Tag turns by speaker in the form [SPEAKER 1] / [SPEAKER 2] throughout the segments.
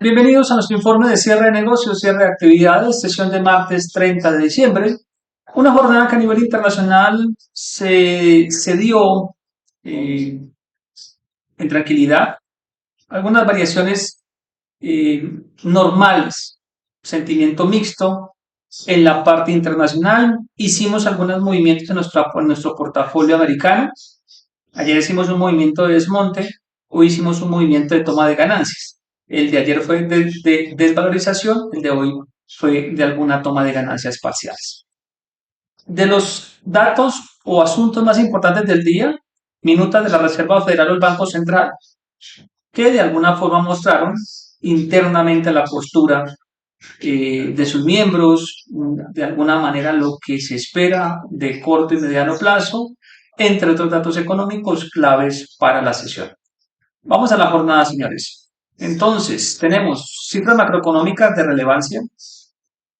[SPEAKER 1] Bienvenidos a nuestro informe de cierre de negocios, cierre de actividades, sesión de martes 30 de diciembre. Una jornada que a nivel internacional se dio eh, en tranquilidad. Algunas variaciones eh, normales, sentimiento mixto. En la parte internacional hicimos algunos movimientos en nuestro portafolio americano. Ayer hicimos un movimiento de desmonte, hoy hicimos un movimiento de toma de ganancias. El de ayer fue de desvalorización, el de hoy fue de alguna toma de ganancias parciales. De los datos o asuntos más importantes del día, minutas de la Reserva Federal o el Banco Central, que de alguna forma mostraron internamente la postura de sus miembros, de alguna manera lo que se espera de corto y mediano plazo, entre otros datos económicos claves para la sesión. Vamos a la jornada, señores. Entonces, tenemos cifras macroeconómicas de relevancia.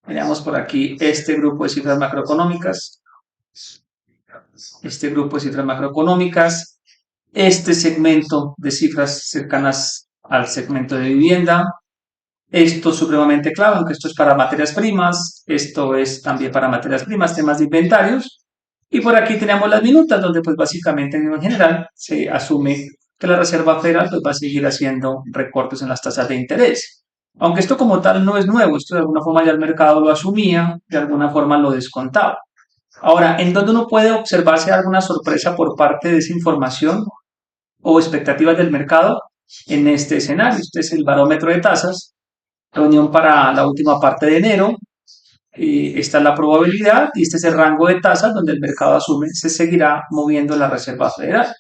[SPEAKER 1] Veamos por aquí este grupo de cifras macroeconómicas. Este segmento de cifras cercanas al segmento de vivienda. Esto es supremamente clave, aunque esto es para materias primas, esto es también para materias primas, temas de inventarios. Y por aquí tenemos las minutas, donde pues básicamente en general se asume que la Reserva Federal pues va a seguir haciendo recortes en las tasas de interés. Aunque esto como tal no es nuevo, esto de alguna forma ya el mercado lo asumía, de alguna forma lo descontaba. Ahora, ¿en dónde uno puede observarse alguna sorpresa por parte de esa información o expectativas del mercado? En este escenario, este es el barómetro de tasas, reunión para la última parte de enero. Esta es la probabilidad y este es el rango de tasas donde el mercado asume se seguirá moviendo la Reserva Federal.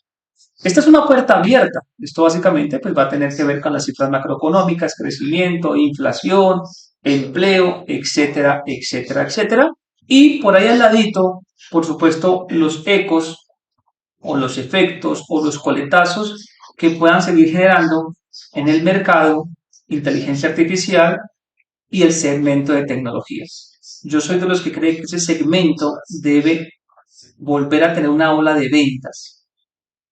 [SPEAKER 1] Esta es una puerta abierta. Esto básicamente pues, va a tener que ver con las cifras macroeconómicas, crecimiento, inflación, empleo, etcétera, etcétera, etcétera. Y por ahí al ladito, por supuesto, los ecos o los efectos o los coletazos que puedan seguir generando en el mercado inteligencia artificial y el segmento de tecnologías. Yo soy de los que cree que ese segmento debe volver a tener una ola de ventas.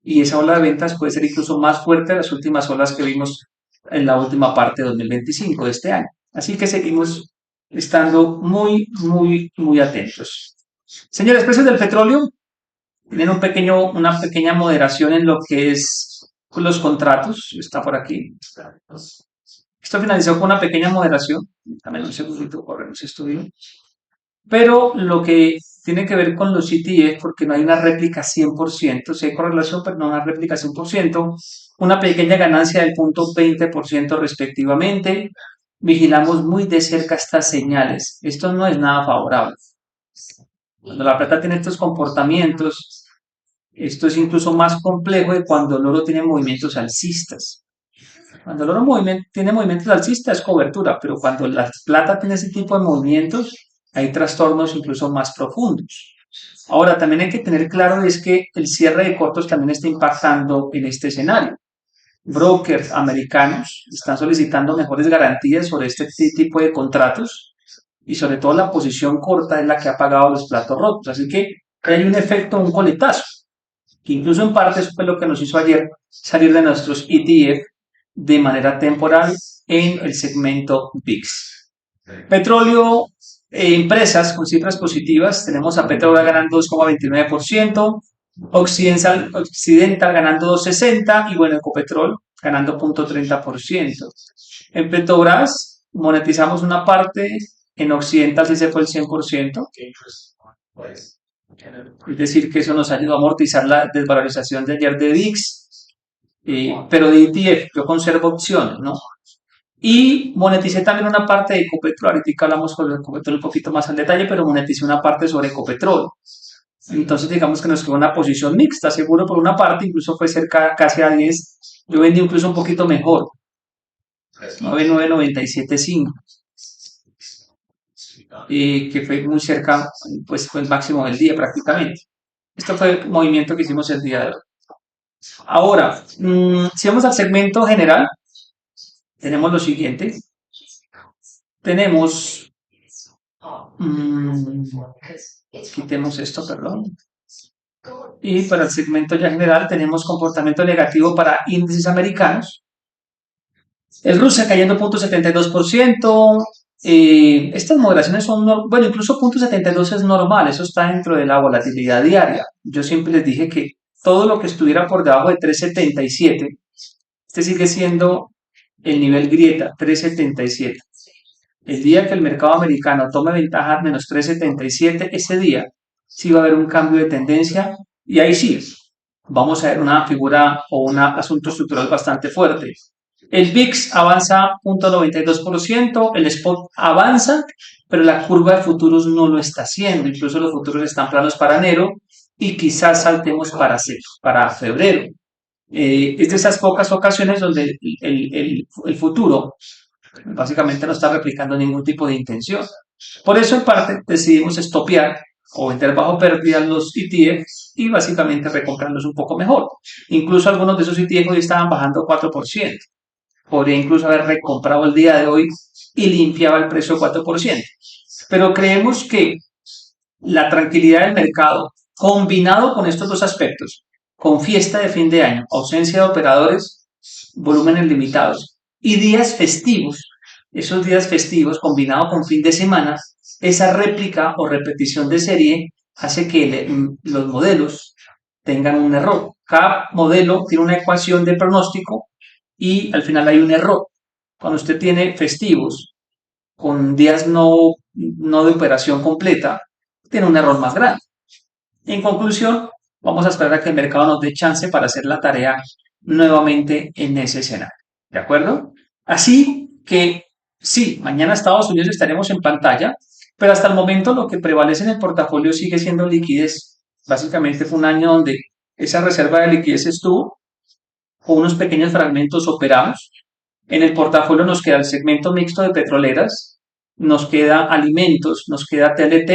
[SPEAKER 1] Y esa ola de ventas puede ser incluso más fuerte de las últimas olas que vimos en la última parte de 2025 de este año. Así que seguimos estando muy atentos. Señores, precios del petróleo tienen una pequeña moderación en lo que es los contratos. Está por aquí. Esto finalizó con una pequeña moderación. Dame un segundito, corremos esto bien. Pero lo que tiene que ver con los ETF, porque no hay una réplica 100%, sí hay correlación, pero no una réplica 100%, una pequeña ganancia del 0.20% respectivamente. Vigilamos muy de cerca estas señales. Esto no es nada favorable. Cuando la plata tiene estos comportamientos, esto es incluso más complejo de cuando el oro tiene movimientos alcistas. Cuando el oro tiene movimientos alcistas es cobertura, pero cuando la plata tiene ese tipo de movimientos, hay trastornos incluso más profundos. Ahora, también hay que tener claro es que el cierre de cortos también está impactando en este escenario. Brokers americanos están solicitando mejores garantías sobre este tipo de contratos y sobre todo la posición corta es la que ha pagado los platos rotos. Así que hay un efecto, un coletazo, que incluso en parte eso fue lo que nos hizo ayer salir de nuestros ETF de manera temporal en el segmento VIX. Petróleo, empresas con cifras positivas, tenemos a Petrobras ganando 2,29%, Occidental ganando 2,60% y bueno, Ecopetrol ganando 0.30%. En Petrobras monetizamos una parte, en Occidental sí se fue el 100%, es decir, que eso nos ayudó a amortizar la desvalorización de ayer de VIX, pero de ETF yo conservo opciones, ¿no? Y moneticé también una parte de Ecopetrol. Ahorita hablamos sobre Ecopetrol un poquito más en detalle, pero moneticé una parte sobre Ecopetrol. Entonces, digamos que nos quedó una posición mixta, seguro por una parte, incluso fue cerca casi a 10. Yo vendí incluso un poquito mejor, 9,997.5, que fue muy cerca, pues fue el máximo del día prácticamente. Esto fue el movimiento que hicimos el día de hoy. Ahora, si vamos al segmento general, tenemos lo siguiente. Tenemos quitemos esto, perdón. Y para el segmento ya general tenemos comportamiento negativo para índices americanos. El Rusia cayendo 0,72%. Estas moderaciones son, bueno, incluso 0,72 es normal, eso está dentro de la volatilidad diaria. Yo siempre les dije que todo lo que estuviera por debajo de 3,77, este sigue siendo el nivel grieta, 3,77. El día que el mercado americano tome ventaja menos 3,77, ese día sí va a haber un cambio de tendencia y ahí sí vamos a ver una figura o un asunto estructural bastante fuerte. El VIX avanza 0,92%, el spot avanza, pero la curva de futuros no lo está haciendo. Incluso los futuros están planos para enero y quizás saltemos para febrero. Es de esas pocas ocasiones donde el futuro básicamente no está replicando ningún tipo de intención. Por eso, en parte, decidimos estopear o vender bajo pérdida los ETFs y básicamente recomprarlos un poco mejor. Incluso algunos de esos ETFs hoy estaban bajando 4%. Podría incluso haber recomprado el día de hoy y limpiaba el precio 4%. Pero creemos que la tranquilidad del mercado, combinado con estos dos aspectos, con fiesta de fin de año, ausencia de operadores, volúmenes limitados y días festivos, esos días festivos combinado con fin de semana, esa réplica o repetición de serie hace que los modelos tengan un error. Cada modelo tiene una ecuación de pronóstico y al final hay un error. Cuando usted tiene festivos con días no de operación completa, tiene un error más grande. En conclusión, vamos a esperar a que el mercado nos dé chance para hacer la tarea nuevamente en ese escenario. ¿De acuerdo? Así que sí, mañana Estados Unidos estaremos en pantalla, pero hasta el momento lo que prevalece en el portafolio sigue siendo liquidez. Básicamente fue un año donde esa reserva de liquidez estuvo, con unos pequeños fragmentos operados. En el portafolio nos queda el segmento mixto de petroleras, nos queda alimentos, nos queda TLT,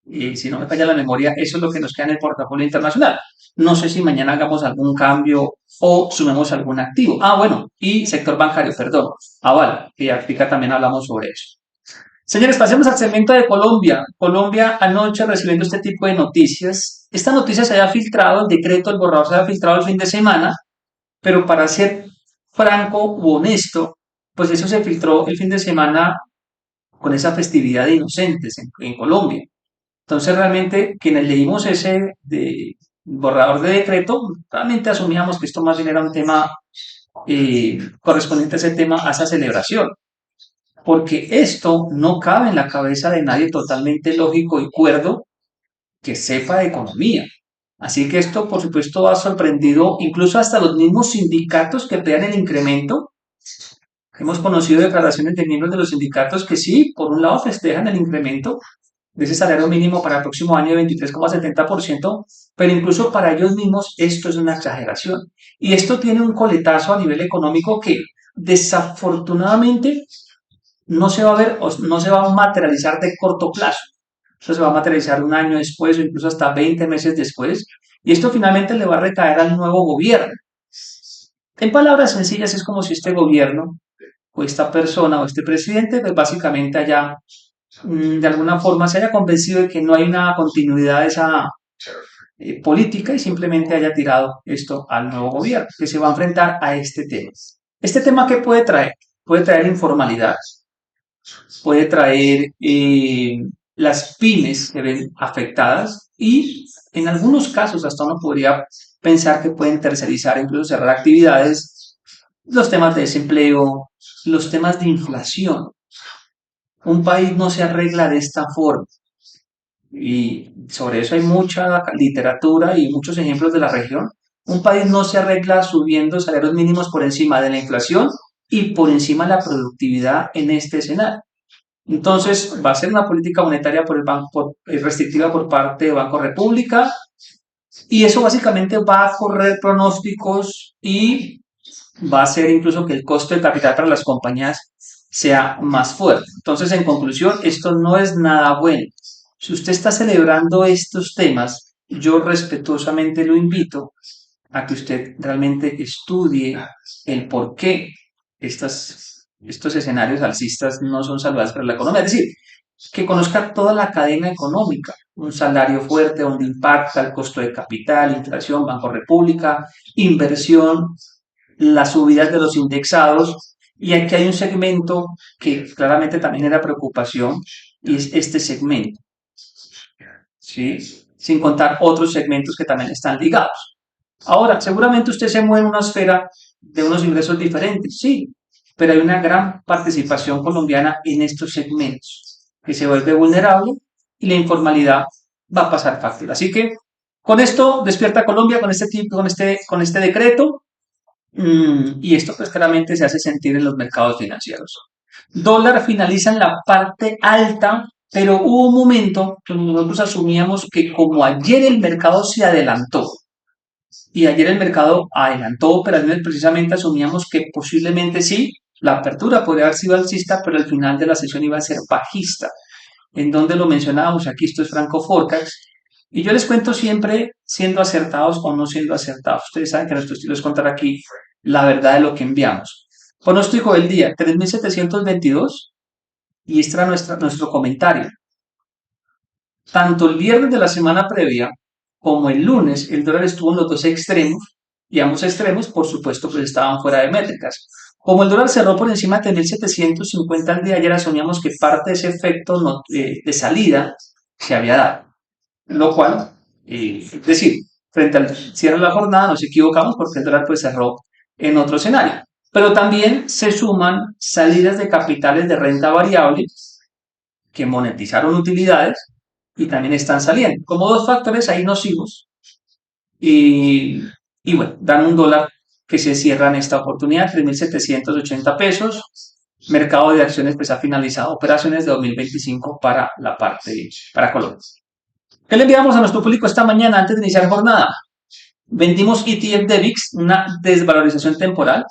[SPEAKER 1] y si no me falla la memoria, eso es lo que nos queda en el portafolio internacional. No sé si mañana hagamos algún cambio o sumemos algún activo. Ah, bueno, y sector bancario, perdón, Aval, que ya también hablamos sobre eso. Señores, pasemos al segmento de Colombia. Colombia anoche recibiendo este tipo de noticias. Esta noticia se había filtrado, el decreto, el borrador se había filtrado el fin de semana, pero para ser franco u honesto, pues eso se filtró el fin de semana con esa festividad de inocentes en Colombia. Entonces, realmente, quienes leímos ese borrador de decreto, realmente asumíamos que esto más bien era un tema correspondiente a ese tema, a esa celebración, porque esto no cabe en la cabeza de nadie totalmente lógico y cuerdo que sepa de economía. Así que esto, por supuesto, ha sorprendido incluso hasta los mismos sindicatos que pegan el incremento. Hemos conocido declaraciones de miembros de los sindicatos que sí, por un lado festejan el incremento de ese salario mínimo para el próximo año de 23,70%, pero incluso para ellos mismos esto es una exageración. Y esto tiene un coletazo a nivel económico que desafortunadamente no se va a ver o no se va a materializar de corto plazo. Eso se va a materializar un año después o incluso hasta 20 meses después. Y esto finalmente le va a recaer al nuevo gobierno. En palabras sencillas, es como si este gobierno o esta persona o este presidente, pues básicamente haya, de alguna forma, se haya convencido de que no hay una continuidad de esa política y simplemente haya tirado esto al nuevo gobierno, que se va a enfrentar a este tema. ¿Este tema qué puede traer? Puede traer informalidad, puede traer las pymes se ven afectadas y en algunos casos hasta uno podría pensar que pueden tercerizar, incluso cerrar actividades, los temas de desempleo, los temas de inflación. Un país no se arregla de esta forma y sobre eso hay mucha literatura y muchos ejemplos de la región. Un país no se arregla subiendo salarios mínimos por encima de la inflación y por encima de la productividad en este escenario. Entonces, va a ser una política monetaria restrictiva por parte de Banco República y eso básicamente va a correr pronósticos y va a hacer incluso que el costo de capital para las compañías sea más fuerte. Entonces, en conclusión, esto no es nada bueno. Si usted está celebrando estos temas, yo respetuosamente lo invito a que usted realmente estudie el por qué estos escenarios alcistas no son saludables para la economía. Es decir, que conozca toda la cadena económica, un salario fuerte donde impacta el costo de capital, inflación, Banco República, inversión, las subidas de los indexados, y aquí hay un segmento que claramente también era preocupación, y es este segmento, ¿sí? Sin contar otros segmentos que también están ligados. Ahora, seguramente usted se mueve en una esfera de unos ingresos diferentes, sí, pero hay una gran participación colombiana en estos segmentos, que se vuelve vulnerable y la informalidad va a pasar factura. Así que con esto despierta Colombia, con este decreto, y esto pues claramente se hace sentir en los mercados financieros. Dólar finaliza en la parte alta, pero hubo un momento que nosotros asumíamos que como ayer el mercado se adelantó, y ayer el mercado adelantó operaciones, precisamente asumíamos que posiblemente sí, la apertura podría haber sido alcista, pero el final de la sesión iba a ser bajista. ¿En donde lo mencionábamos? Aquí esto es Franco Forecax. Y yo les cuento siempre siendo acertados o no siendo acertados. Ustedes saben que nuestro estilo es contar aquí la verdad de lo que enviamos. Pronóstico del día, 3.722, y este era nuestro comentario. Tanto el viernes de la semana previa como el lunes, el dólar estuvo en los dos extremos, y ambos extremos, por supuesto, pues estaban fuera de métricas. Como el dólar cerró por encima de 1.750 al día, ayer asumíamos que parte de ese efecto de salida se había dado. Lo cual, es decir, frente al cierre de la jornada nos equivocamos porque el dólar pues cerró en otro escenario. Pero también se suman salidas de capitales de renta variable que monetizaron utilidades y también están saliendo. Como dos factores ahí nocivos, y, y bueno, dan un dólar que se cierra en esta oportunidad, 3.780 pesos. Mercado de acciones pues ha finalizado operaciones de 2025 para Colombia. ¿Qué le enviamos a nuestro público esta mañana antes de iniciar jornada? Vendimos ETF de VIX, una desvalorización temporal,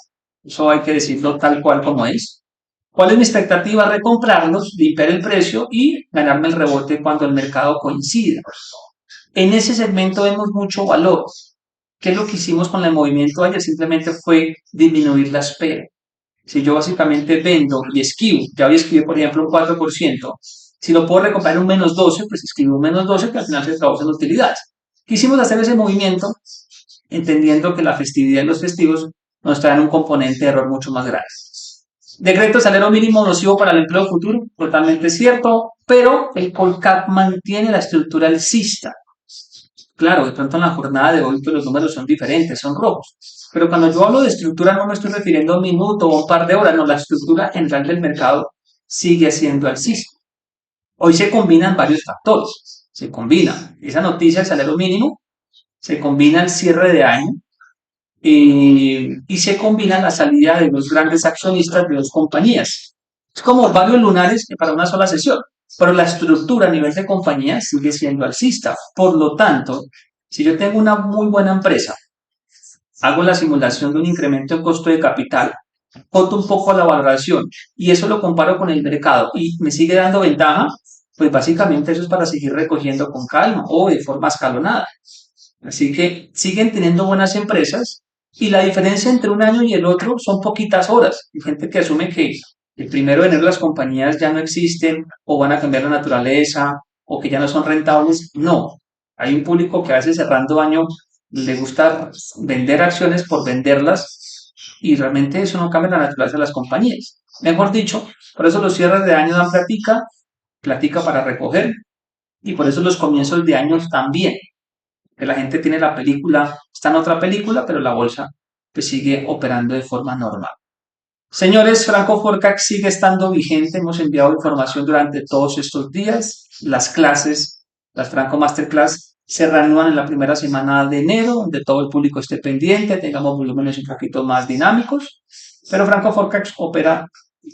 [SPEAKER 1] eso hay que decirlo tal cual como es. ¿Cuál es mi expectativa? Recomprarlos, limpiar el precio y ganarme el rebote cuando el mercado coincida. En ese segmento vemos mucho valor. ¿Qué es lo que hicimos con el movimiento ayer? Simplemente fue disminuir la espera. Si yo básicamente vendo y esquivo, ya hoy escribí por ejemplo un 4%, si lo puedo recomprar en un menos 12, pues escribo un menos 12 que al final se traduce en utilidades. Quisimos hacer ese movimiento entendiendo que la festividad y los festivos nos traen un componente de error mucho más grande. Decreto de salario mínimo nocivo para el empleo futuro, totalmente cierto, pero el Colcap mantiene la estructura alcista. Claro, de pronto en la jornada de hoy pues los números son diferentes, son rojos. Pero cuando yo hablo de estructura no me estoy refiriendo a un minuto o un par de horas, no, la estructura general del mercado sigue siendo alcista. Hoy se combinan varios factores. Se combina esa noticia del salario mínimo, se combina el cierre de año, y se combina la salida de los grandes accionistas de dos compañías. Es como varios lunares para una sola sesión, pero la estructura a nivel de compañía sigue siendo alcista. Por lo tanto, si yo tengo una muy buena empresa, hago la simulación de un incremento en costo de capital, coto un poco la valoración y eso lo comparo con el mercado y me sigue dando ventaja, pues básicamente eso es para seguir recogiendo con calma o de forma escalonada. Así que siguen teniendo buenas empresas y la diferencia entre un año y el otro son poquitas horas. Hay gente que asume que el 1 de enero las compañías ya no existen o van a cambiar la naturaleza o que ya no son rentables. No, hay un público que a veces cerrando año le gusta vender acciones por venderlas y realmente eso no cambia la naturaleza de las compañías. Mejor dicho, por eso los cierres de año dan platica para recoger y por eso los comienzos de años también. Que la gente tiene la película, está en otra película, pero la bolsa pues sigue operando de forma normal. Señores, Franco Forecax sigue estando vigente, hemos enviado información durante todos estos días, las clases, las Franco Masterclass se reanudan en la primera semana de enero, donde todo el público esté pendiente, tengamos volúmenes un poquito más dinámicos, pero Franco Forecax opera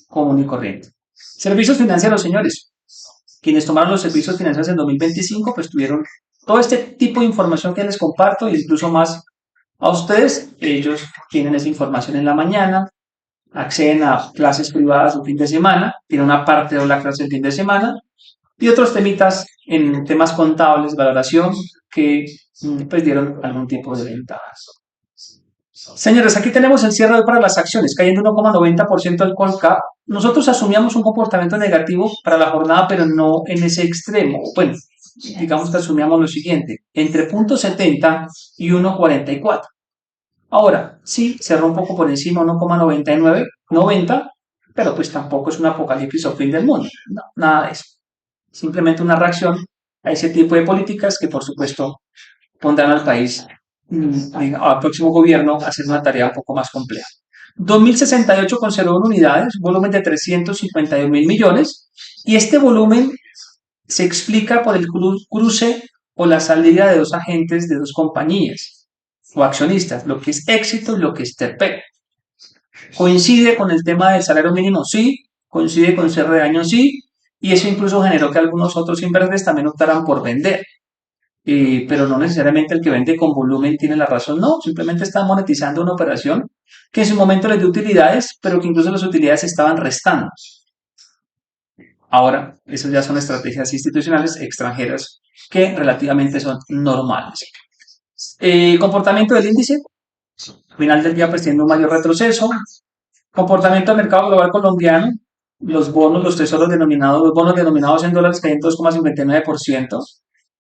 [SPEAKER 1] común y corriente. Servicios financieros, señores. Quienes tomaron los servicios financieros en 2025, pues tuvieron todo este tipo de información que les comparto e incluso más a ustedes. Ellos tienen esa información en la mañana, acceden a clases privadas un fin de semana, tienen una parte de la clase el fin de semana y otros temitas en temas contables, valoración, que pues dieron algún tipo de ventajas. Señores, aquí tenemos el cierre para las acciones, cayendo 1,90% del Colcap. Nosotros asumíamos un comportamiento negativo para la jornada, pero no en ese extremo. Bueno, digamos que asumíamos lo siguiente, entre 0.70 y 1.44. Ahora, sí, cerró un poco por encima, 1,99, 90, pero pues tampoco es un apocalipsis o fin del mundo, no, nada de eso. Simplemente una reacción a ese tipo de políticas que por supuesto pondrán al país, al próximo gobierno, a hacer una tarea un poco más compleja. 2.068,01 unidades, volumen de 352.000 millones, y este volumen se explica por el cruce o la salida de dos agentes de dos compañías o accionistas, lo que es Éxito y lo que es Terpel. Coincide con el tema del salario mínimo, sí, coincide con cierre de año, sí, y eso incluso generó que algunos otros inversores también optaran por vender. Pero no necesariamente el que vende con volumen tiene la razón, no, simplemente está monetizando una operación que en su momento le dio utilidades, pero que incluso las utilidades estaban restando. Ahora, esas ya son estrategias institucionales extranjeras que relativamente son normales. Comportamiento del índice, al final del día pues tiene un mayor retroceso. Comportamiento del mercado global colombiano, los bonos, los bonos denominados en dólares caen 2,59%.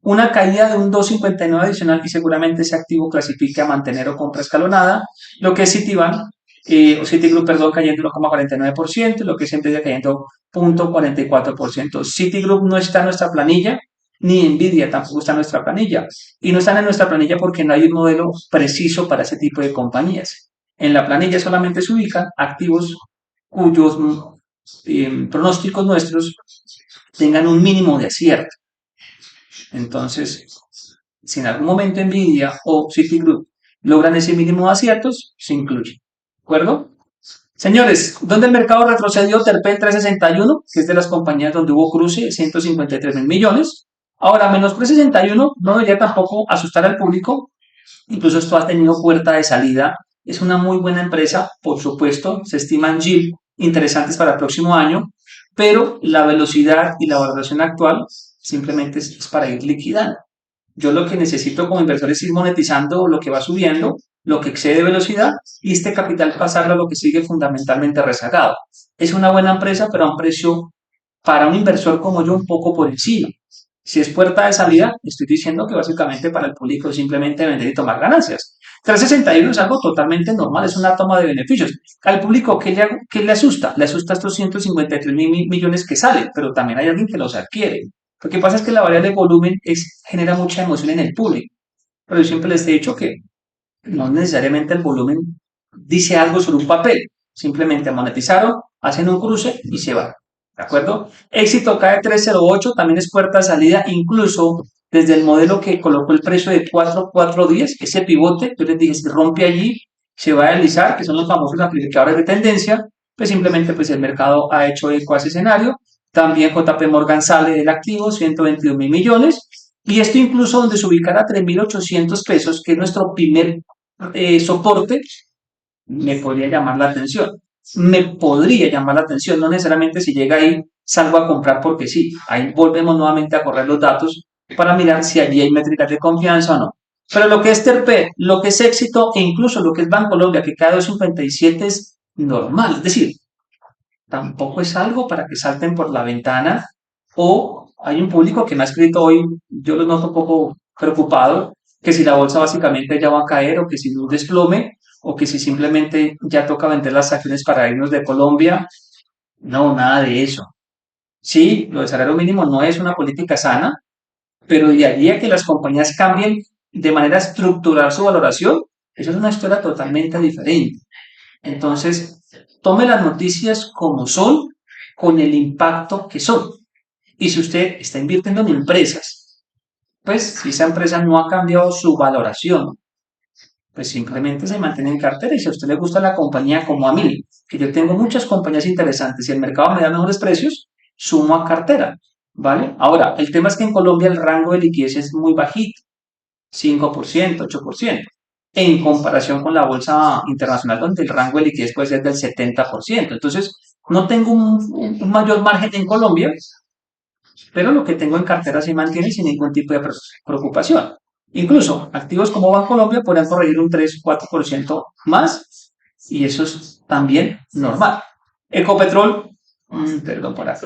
[SPEAKER 1] Una caída de un 2,59 adicional y seguramente ese activo clasifique a mantener o compra escalonada. Lo que es Citibank, o Citigroup, perdón, cayendo 1,49%, lo que es Nvidia cayendo 0,44%. Citigroup no está en nuestra planilla, ni Nvidia tampoco está en nuestra planilla. Y no están en nuestra planilla porque no hay un modelo preciso para ese tipo de compañías. En la planilla solamente se ubican activos cuyos pronósticos nuestros tengan un mínimo de acierto. Entonces, si en algún momento Nvidia o Citigroup logran ese mínimo de aciertos, se incluye. ¿De acuerdo? Señores, ¿dónde el mercado retrocedió? Terpel 361, que es de las compañías donde hubo cruce, 153.000 millones. Ahora, menos 361 no debería tampoco asustar al público. Incluso esto ha tenido puerta de salida. Es una muy buena empresa, por supuesto. Se estiman yield interesantes para el próximo año, pero la velocidad y la valoración actual simplemente es para ir liquidando. Yo lo que necesito como inversor es ir monetizando lo que va subiendo, lo que excede velocidad, y este capital pasarlo a lo que sigue fundamentalmente rezagado. Es una buena empresa, pero a un precio para un inversor como yo un poco por encima. Si es puerta de salida, estoy diciendo que básicamente para el público es simplemente vender y tomar ganancias. 361 es algo totalmente normal, es una toma de beneficios. Al público, ¿qué le asusta? Le asusta estos 153.000 millones que salen, pero también hay alguien que los adquiere. Lo que pasa es que la variable de volumen genera mucha emoción en el público. Pero yo siempre les he dicho que no necesariamente el volumen dice algo sobre un papel. Simplemente monetizaron, hacen un cruce y se van. ¿De acuerdo? Éxito cae 308, también es puerta de salida, incluso desde el modelo que colocó el precio de 4.10, ese pivote, yo les dije, si rompe allí, se va a deslizar, que son los famosos amplificadores de tendencia, pues simplemente pues el mercado ha hecho eco a ese escenario. También JP Morgan sale del activo, 122.000 millones, y esto incluso donde se ubicará 3.800 pesos, que es nuestro primer soporte, me podría llamar la atención. Me podría llamar la atención, no necesariamente si llega ahí salgo a comprar porque sí. Ahí volvemos nuevamente a correr los datos para mirar si allí hay métricas de confianza o no. Pero lo que es Terpel, lo que es Éxito e incluso lo que es Bancolombia, que cae 2,57 es normal. Es decir, tampoco es algo para que salten por la ventana. O hay un público que me ha escrito hoy, yo lo noto un poco preocupado, que si la bolsa básicamente ya va a caer o que si no un desplome o que si simplemente ya toca vender las acciones para irnos de Colombia. No, nada de eso. Sí, lo del salario mínimo no es una política sana, pero de allí a que las compañías cambien de manera estructural su valoración, eso es una historia totalmente diferente. Entonces, tome las noticias como son, con el impacto que son. Y si usted está invirtiendo en empresas, pues si esa empresa no ha cambiado su valoración, pues simplemente se mantiene en cartera. Y si a usted le gusta la compañía como a mí, que yo tengo muchas compañías interesantes y el mercado me da mejores precios, sumo a cartera, ¿vale? Ahora, el tema es que en Colombia el rango de liquidez es muy bajito, 5%, 8%, en comparación con la bolsa internacional donde el rango de liquidez puede ser del 70%. Entonces, no tengo un mayor margen en Colombia, pero lo que tengo en cartera se mantiene sin ningún tipo de preocupación. Incluso activos como Bancolombia podrían corregir un 3-4% más y eso es también normal. Ecopetrol, perdón por aquí,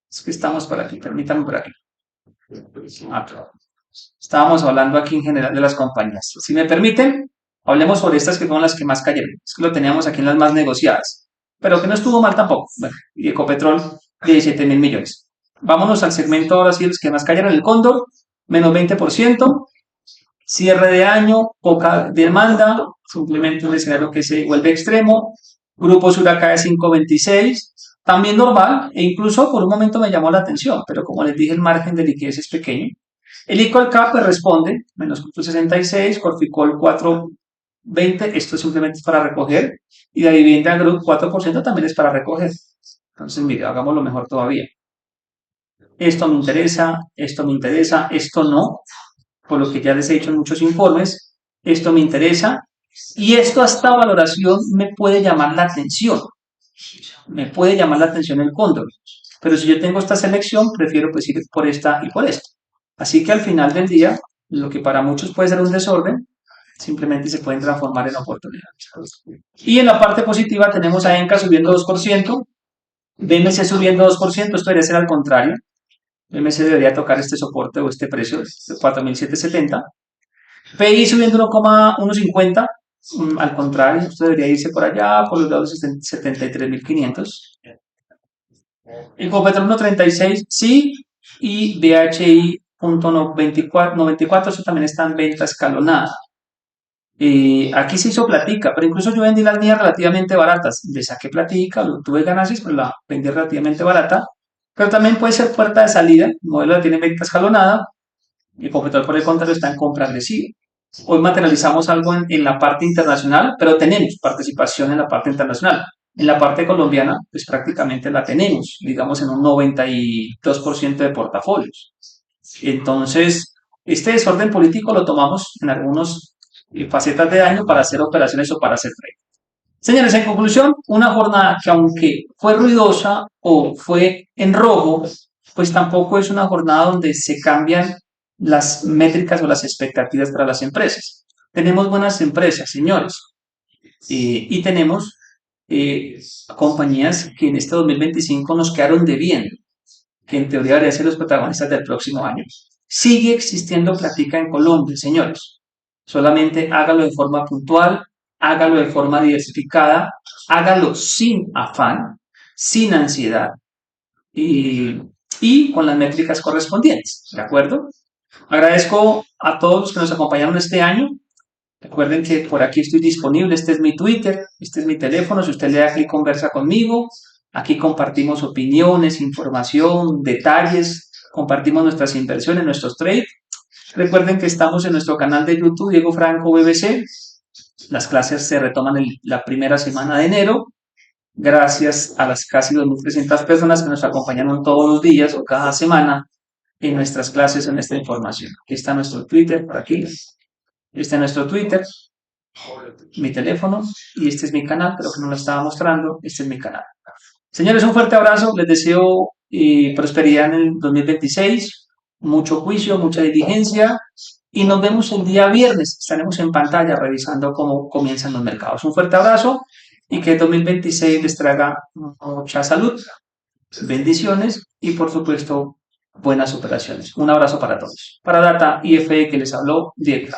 [SPEAKER 1] es que estamos por aquí, permítanme por aquí. Estábamos hablando aquí en general de las compañías. Si me permiten, Hablemos sobre estas que fueron las que más cayeron. Es que lo teníamos aquí en las más negociadas, pero que no estuvo mal tampoco. Bueno, y Ecopetrol, 17.000 millones. Vámonos al segmento ahora sí, los que más cayeron. El Cóndor, menos 20%. Cierre de año, poca demanda, simplemente un escenario que se vuelve extremo. Grupo Sura cae 5.26, también normal, e incluso por un momento me llamó la atención, pero como les dije, el margen de liquidez es pequeño. El Equal Cap pues, responde, menos 66, Corficol 4.20, esto simplemente es para recoger, y la Vivienda Group 4% también es para recoger. Entonces, mire, hagámoslo mejor todavía. Esto me interesa, esto no, por lo que ya les he dicho en muchos informes, esto me interesa, y esto a esta valoración me puede llamar la atención. Me puede llamar la atención el Cóndor. Pero si yo tengo esta selección, prefiero pues ir por esta y por esta. Así que al final del día, lo que para muchos puede ser un desorden, simplemente se pueden transformar en oportunidades. Y en la parte positiva tenemos a ENCA subiendo 2%, BMC subiendo 2%, esto debería ser al contrario. BMC debería tocar este soporte o este precio, 4.770. PI subiendo 1,150, al contrario, esto debería irse por allá, por los lados de 73.500. Ecopetrol 1.36, sí, y BHI 0.94, eso también está en venta escalonada. Aquí se hizo platica, pero incluso yo vendí las mías relativamente baratas. Le saqué platica, tuve ganancias, pero la vendí relativamente barata. Pero también puede ser puerta de salida. El modelo la tiene en venta escalonada. Y Ecopetrol, por el contrario, está en compra agresiva. Hoy materializamos algo en la parte internacional, pero tenemos participación en la parte internacional. En la parte colombiana, pues prácticamente la tenemos, digamos en un 92% de portafolios. Entonces, este desorden político lo tomamos en algunas facetas de año para hacer operaciones o para hacer trade. Señores, en conclusión, una jornada que aunque fue ruidosa o fue en rojo, pues tampoco es una jornada donde se cambian las métricas o las expectativas para las empresas. Tenemos buenas empresas, señores, y tenemos compañías que en este 2025 nos quedaron debiendo, que en teoría deberían ser los protagonistas del próximo año. Sigue existiendo plática en Colombia, señores. Solamente hágalo de forma puntual, hágalo de forma diversificada, hágalo sin afán, sin ansiedad y con las métricas correspondientes, ¿de acuerdo? Agradezco a todos los que nos acompañaron este año. Recuerden que por aquí estoy disponible, este es mi Twitter, este es mi teléfono, si usted le da clic conversa conmigo, aquí compartimos opiniones, información, detalles, compartimos nuestras inversiones, nuestros trades. Recuerden que estamos en nuestro canal de YouTube, Diego Franco BBC, las clases se retoman la primera semana de enero, gracias a las casi 2.300 personas que nos acompañaron todos los días o cada semana en nuestras clases, en esta información. Aquí está nuestro Twitter, por aquí. Este es nuestro Twitter, mi teléfono, y este es mi canal, pero que no lo estaba mostrando, este es mi canal. Señores, un fuerte abrazo, les deseo prosperidad en el 2026, mucho juicio, mucha diligencia, y nos vemos el día viernes, estaremos en pantalla revisando cómo comienzan los mercados. Un fuerte abrazo y que el 2026 les traiga mucha salud, bendiciones y por supuesto buenas operaciones. Un abrazo para todos. Para Data IFE que les habló, Diego.